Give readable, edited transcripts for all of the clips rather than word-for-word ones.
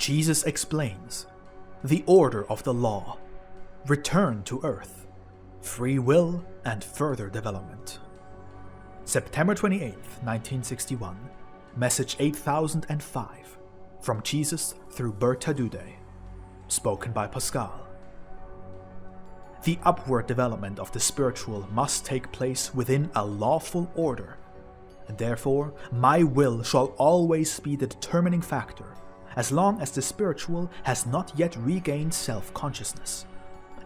Jesus explains the order of the law, return to earth, free will, and further development. September 28, 1961, Message 8005, from Jesus through Bertha Dudde, spoken by Pascal. The upward development of the spiritual must take place within a lawful order, and therefore my will shall always be the determining factor, as long as the spiritual has not yet regained self-consciousness,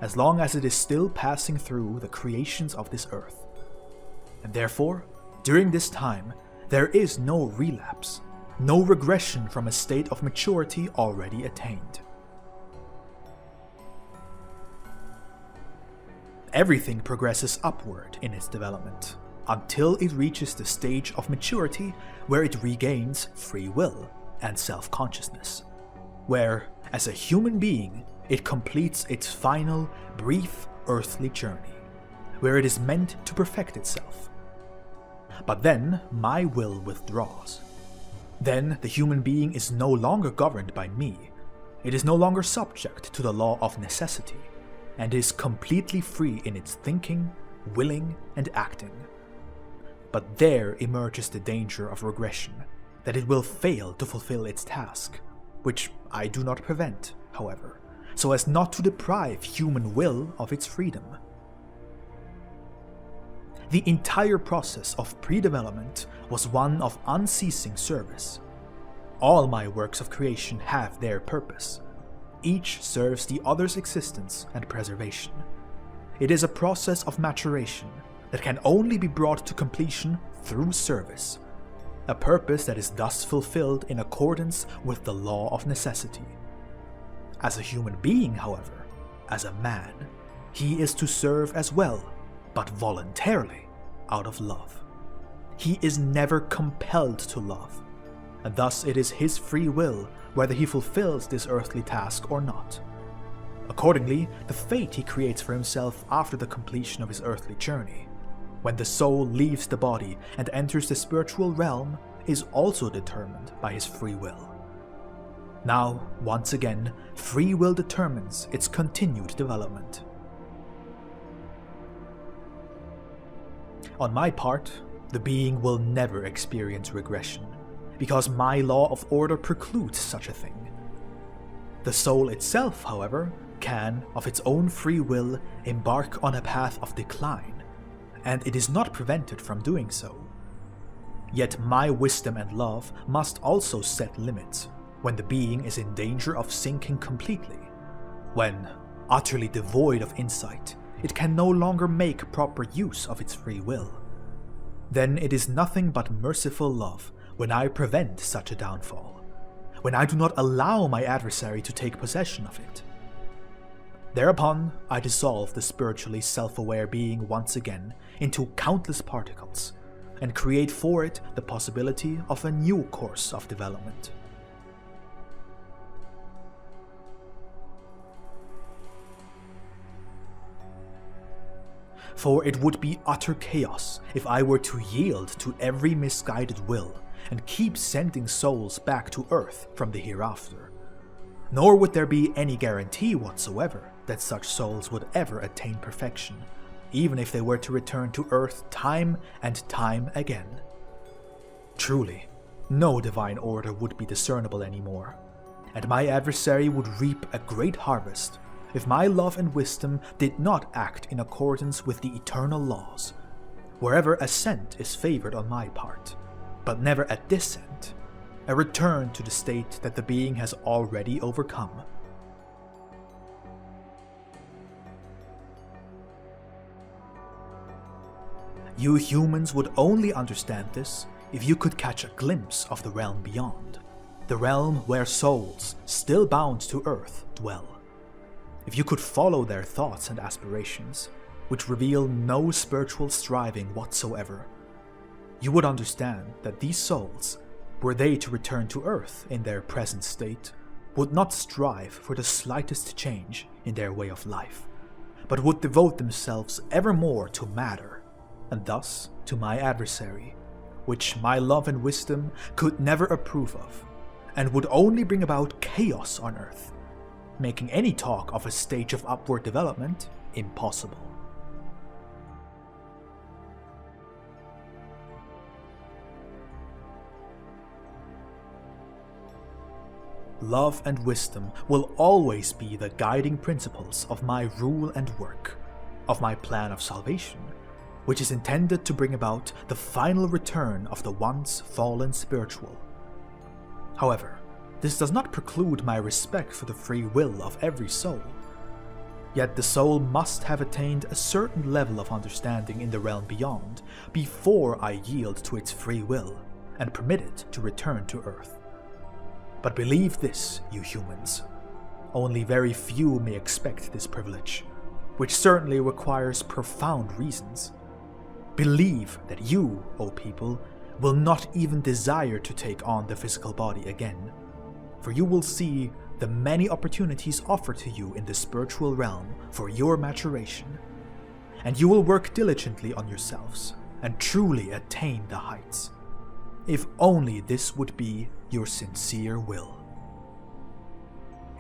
as long as it is still passing through the creations of this earth. And therefore, during this time, there is no relapse, no regression from a state of maturity already attained. Everything progresses upward in its development, until it reaches the stage of maturity where it regains free will and self-consciousness, where, as a human being, it completes its final, brief earthly journey, where it is meant to perfect itself. But then my will withdraws. Then the human being is no longer governed by me. It is no longer subject to the law of necessity, and is completely free in its thinking, willing, and acting. But there emerges the danger of regression, that it will fail to fulfill its task, which I do not prevent, however, so as not to deprive human will of its freedom. The entire process of pre-development was one of unceasing service. All my works of creation have their purpose. Each serves the other's existence and preservation. It is a process of maturation that can only be brought to completion through service, a purpose that is thus fulfilled in accordance with the law of necessity. As a human being, however, as a man, he is to serve as well, but voluntarily, out of love. He is never compelled to love, and thus it is his free will whether he fulfills this earthly task or not. Accordingly, the fate he creates for himself after the completion of his earthly journey, when the soul leaves the body and enters the spiritual realm, is also determined by his free will. Now, once again, free will determines its continued development. On my part, the being will never experience regression, because my law of order precludes such a thing. The soul itself, however, can, of its own free will, embark on a path of decline, and it is not prevented from doing so. Yet my wisdom and love must also set limits when the being is in danger of sinking completely, when, utterly devoid of insight, it can no longer make proper use of its free will. Then it is nothing but merciful love when I prevent such a downfall, when I do not allow my adversary to take possession of it. Thereupon, I dissolve the spiritually self-aware being once again into countless particles, and create for it the possibility of a new course of development. For it would be utter chaos if I were to yield to every misguided will and keep sending souls back to Earth from the hereafter. Nor would there be any guarantee whatsoever that such souls would ever attain perfection, even if they were to return to Earth time and time again. Truly, no divine order would be discernible anymore, and my adversary would reap a great harvest if my love and wisdom did not act in accordance with the eternal laws, wherever ascent is favored on my part, but never a descent, a return to the state that the being has already overcome. You humans would only understand this if you could catch a glimpse of the realm beyond, the realm where souls, still bound to Earth, dwell. If you could follow their thoughts and aspirations, which reveal no spiritual striving whatsoever, you would understand that these souls, were they to return to Earth in their present state, would not strive for the slightest change in their way of life, but would devote themselves evermore to matter, and thus to my adversary, which my love and wisdom could never approve of, and would only bring about chaos on Earth, making any talk of a stage of upward development impossible. Love and wisdom will always be the guiding principles of my rule and work, of my plan of salvation, which is intended to bring about the final return of the once fallen spiritual. However, this does not preclude my respect for the free will of every soul. Yet the soul must have attained a certain level of understanding in the realm beyond before I yield to its free will and permit it to return to Earth. But believe this, you humans, only very few may expect this privilege, which certainly requires profound reasons. Believe that you, O people, will not even desire to take on the physical body again, for you will see the many opportunities offered to you in the spiritual realm for your maturation, and you will work diligently on yourselves and truly attain the heights, if only this would be your sincere will.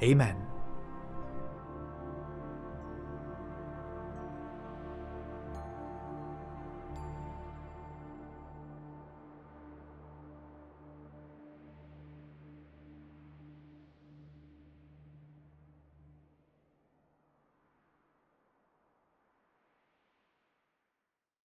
Amen.